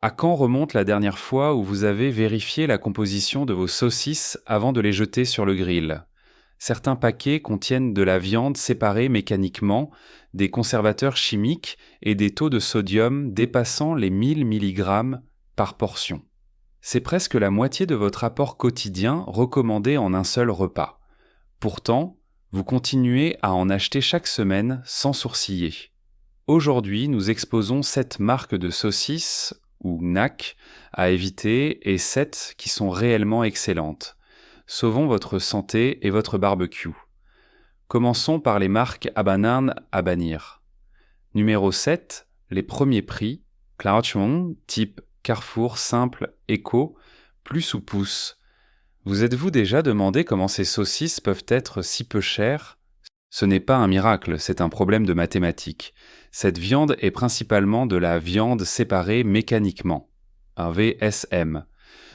À quand remonte la dernière fois où vous avez vérifié la composition de vos saucisses avant de les jeter sur le grill? Certains paquets contiennent de la viande séparée mécaniquement, des conservateurs chimiques et des taux de sodium dépassant les 1000 mg par portion. C'est presque la moitié de votre apport quotidien recommandé en un seul repas. Pourtant, vous continuez à en acheter chaque semaine sans sourciller. Aujourd'hui, nous exposons 7 marques de saucisses, ou NAC, à éviter et 7 qui sont réellement excellentes. Sauvons votre santé et votre barbecue. Commençons par les marques à banane à bannir. Numéro 7, les premiers prix, Klaochong, type Carrefour simple éco, plus ou pouce. Vous êtes-vous déjà demandé comment ces saucisses peuvent être si peu chères? Ce n'est pas un miracle, c'est un problème de mathématiques. Cette viande est principalement de la viande séparée mécaniquement, un VSM.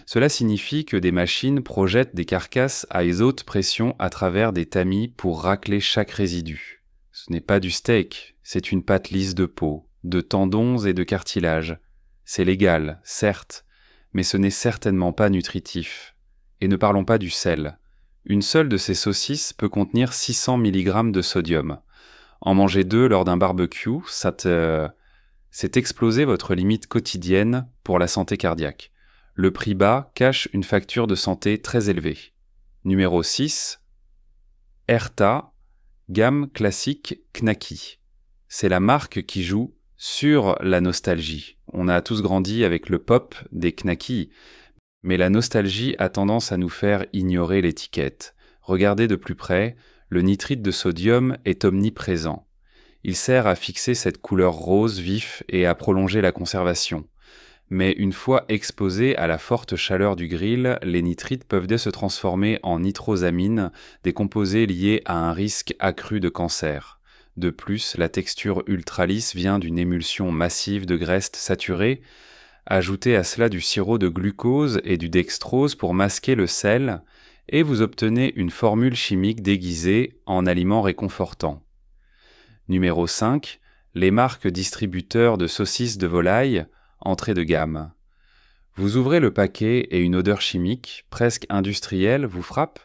Cela signifie que des machines projettent des carcasses à haute pression à travers des tamis pour racler chaque résidu. Ce n'est pas du steak, c'est une pâte lisse de peau, de tendons et de cartilage. C'est légal, certes, mais ce n'est certainement pas nutritif. Et ne parlons pas du sel. Une seule de ces saucisses peut contenir 600 mg de sodium. En manger 2 lors d'un barbecue, c'est exploser votre limite quotidienne pour la santé cardiaque. Le prix bas cache une facture de santé très élevée. Numéro 6. Erta, gamme classique Knacky. C'est la marque qui joue sur la nostalgie. On a tous grandi avec le pop des Knacky, mais la nostalgie a tendance à nous faire ignorer l'étiquette. Regardez de plus près, le nitrite de sodium est omniprésent. Il sert à fixer cette couleur rose vif et à prolonger la conservation. Mais une fois exposés à la forte chaleur du grill, les nitrites peuvent se transformer en nitrosamines, des composés liés à un risque accru de cancer. De plus, la texture ultra lisse vient d'une émulsion massive de graisse saturée. Ajoutez à cela du sirop de glucose et du dextrose pour masquer le sel, et vous obtenez une formule chimique déguisée en aliment réconfortant. Numéro 5. Les marques distributeurs de saucisses de volaille, entrée de gamme. Vous ouvrez le paquet et une odeur chimique, presque industrielle, vous frappe?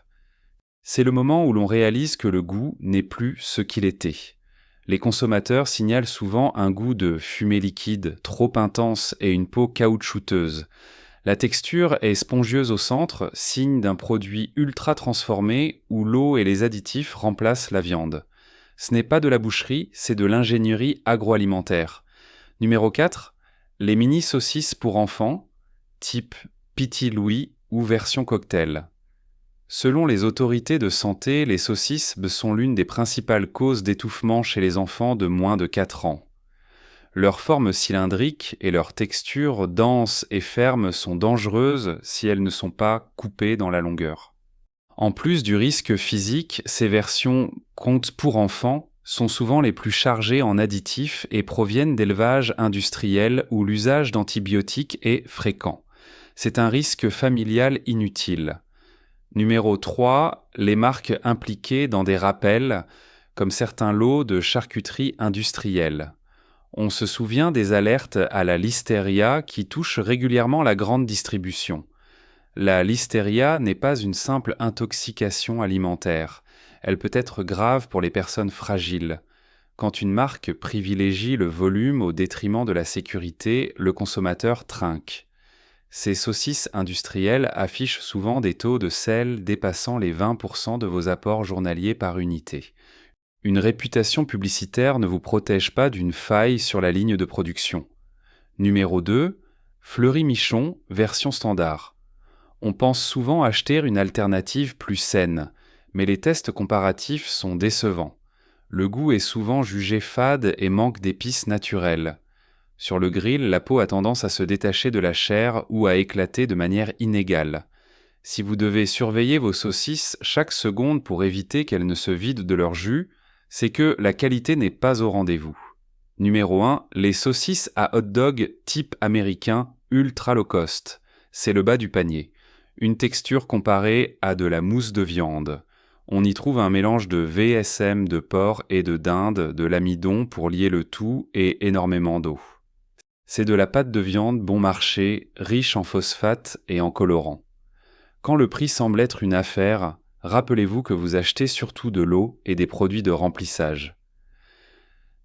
C'est le moment où l'on réalise que le goût n'est plus ce qu'il était. Les consommateurs signalent souvent un goût de fumée liquide, trop intense et une peau caoutchouteuse. La texture est spongieuse au centre, signe d'un produit ultra transformé où l'eau et les additifs remplacent la viande. Ce n'est pas de la boucherie, c'est de l'ingénierie agroalimentaire. Numéro 4. Les mini-saucisses pour enfants, type Petit Louis ou version cocktail. Selon les autorités de santé, les saucisses sont l'une des principales causes d'étouffement chez les enfants de moins de 4 ans. Leur forme cylindrique et leur texture dense et ferme sont dangereuses si elles ne sont pas coupées dans la longueur. En plus du risque physique, ces versions comptes pour enfants sont souvent les plus chargées en additifs et proviennent d'élevages industriels où l'usage d'antibiotiques est fréquent. C'est un risque familial inutile. Numéro 3. Les marques impliquées dans des rappels, comme certains lots de charcuterie industrielle. On se souvient des alertes à la listeria qui touchent régulièrement la grande distribution. La listeria n'est pas une simple intoxication alimentaire. Elle peut être grave pour les personnes fragiles. Quand une marque privilégie le volume au détriment de la sécurité, le consommateur trinque. Ces saucisses industrielles affichent souvent des taux de sel dépassant les 20% de vos apports journaliers par unité. Une réputation publicitaire ne vous protège pas d'une faille sur la ligne de production. Numéro 2. Fleury-Michon, version standard. On pense souvent acheter une alternative plus saine, mais les tests comparatifs sont décevants. Le goût est souvent jugé fade et manque d'épices naturelles. Sur le grill, la peau a tendance à se détacher de la chair ou à éclater de manière inégale. Si vous devez surveiller vos saucisses chaque seconde pour éviter qu'elles ne se vident de leur jus, c'est que la qualité n'est pas au rendez-vous. Numéro 1. Les saucisses à hot dog type américain ultra low cost. C'est le bas du panier. Une texture comparée à de la mousse de viande. On y trouve un mélange de VSM de porc et de dinde, de l'amidon pour lier le tout et énormément d'eau. C'est de la pâte de viande bon marché, riche en phosphate et en colorants. Quand le prix semble être une affaire, rappelez-vous que vous achetez surtout de l'eau et des produits de remplissage.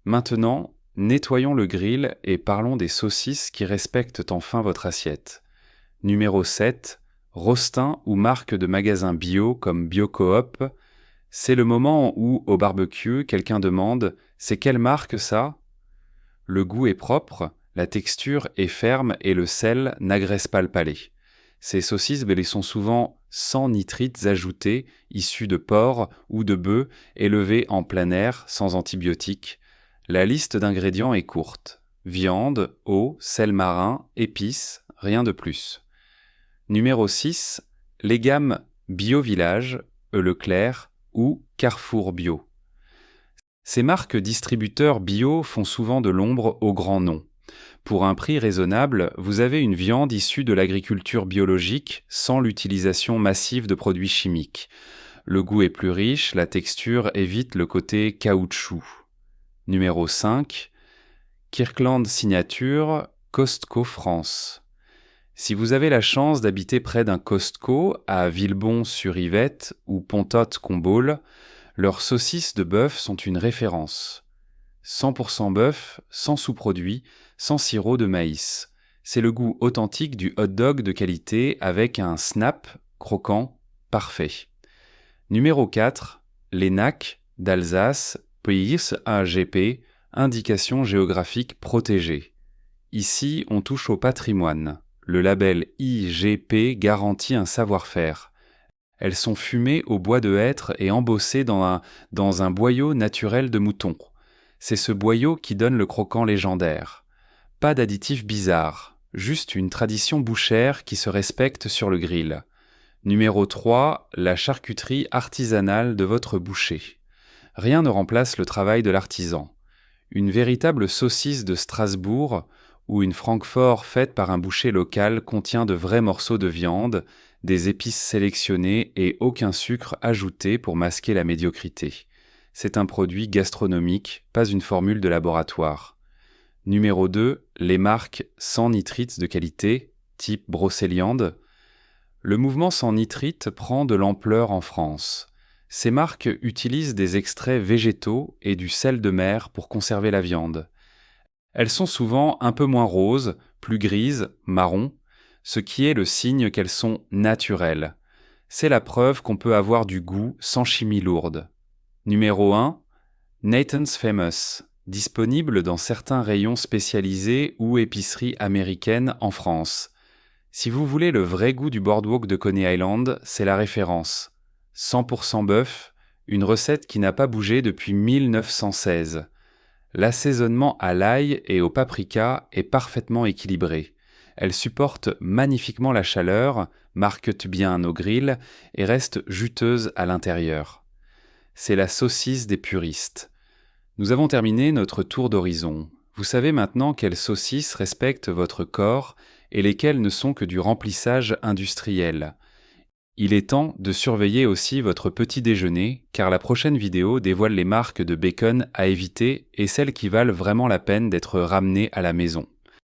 Maintenant, nettoyons le grill et parlons des saucisses qui respectent enfin votre assiette. Numéro 7, Rostin ou marque de magasins bio comme BioCoop. C'est le moment où, au barbecue, quelqu'un demande « C'est quelle marque ça ?» Le goût est propre, la texture est ferme et le sel n'agresse pas le palais. Ces saucisses sont souvent sans nitrites ajoutés, issus de porc ou de bœufs élevés en plein air, sans antibiotiques. La liste d'ingrédients est courte. Viande, eau, sel marin, épices, rien de plus. Numéro 6, les gammes Bio Village, Leclerc ou Carrefour Bio. Ces marques distributeurs bio font souvent de l'ombre aux grands noms. Pour un prix raisonnable, vous avez une viande issue de l'agriculture biologique sans l'utilisation massive de produits chimiques. Le goût est plus riche, la texture évite le côté caoutchouc. Numéro 5, Kirkland Signature, Costco France. Si vous avez la chance d'habiter près d'un Costco à Villebon-sur-Yvette ou Pontotte-Combaule, leurs saucisses de bœuf sont une référence. 100% bœuf, sans sous-produits, sans sirop de maïs. C'est le goût authentique du hot-dog de qualité avec un snap croquant parfait. Numéro 4, les NAC d'Alsace, Pays AGP, indication géographique protégée. Ici, on touche au patrimoine. Le label IGP garantit un savoir-faire. Elles sont fumées au bois de hêtre et embossées dans un boyau naturel de mouton. C'est ce boyau qui donne le croquant légendaire. Pas d'additifs bizarres, juste une tradition bouchère qui se respecte sur le grill. Numéro 3, la charcuterie artisanale de votre boucher. Rien ne remplace le travail de l'artisan. Une véritable saucisse de Strasbourg ou une Francfort faite par un boucher local contient de vrais morceaux de viande, des épices sélectionnées et aucun sucre ajouté pour masquer la médiocrité. C'est un produit gastronomique, pas une formule de laboratoire. Numéro 2, les marques sans nitrites de qualité, type Brocéliande. Le mouvement sans nitrite prend de l'ampleur en France. Ces marques utilisent des extraits végétaux et du sel de mer pour conserver la viande. Elles sont souvent un peu moins roses, plus grises, marron, ce qui est le signe qu'elles sont naturelles. C'est la preuve qu'on peut avoir du goût sans chimie lourde. Numéro 1, Nathan's Famous, disponible dans certains rayons spécialisés ou épiceries américaines en France. Si vous voulez le vrai goût du boardwalk de Coney Island, c'est la référence. 100% bœuf, une recette qui n'a pas bougé depuis 1916. L'assaisonnement à l'ail et au paprika est parfaitement équilibré. Elle supporte magnifiquement la chaleur, marquette bien nos grilles et reste juteuse à l'intérieur. C'est la saucisse des puristes. Nous avons terminé notre tour d'horizon. Vous savez maintenant quelles saucisses respectent votre corps et lesquelles ne sont que du remplissage industriel. Il est temps de surveiller aussi votre petit déjeuner, car la prochaine vidéo dévoile les marques de bacon à éviter et celles qui valent vraiment la peine d'être ramenées à la maison.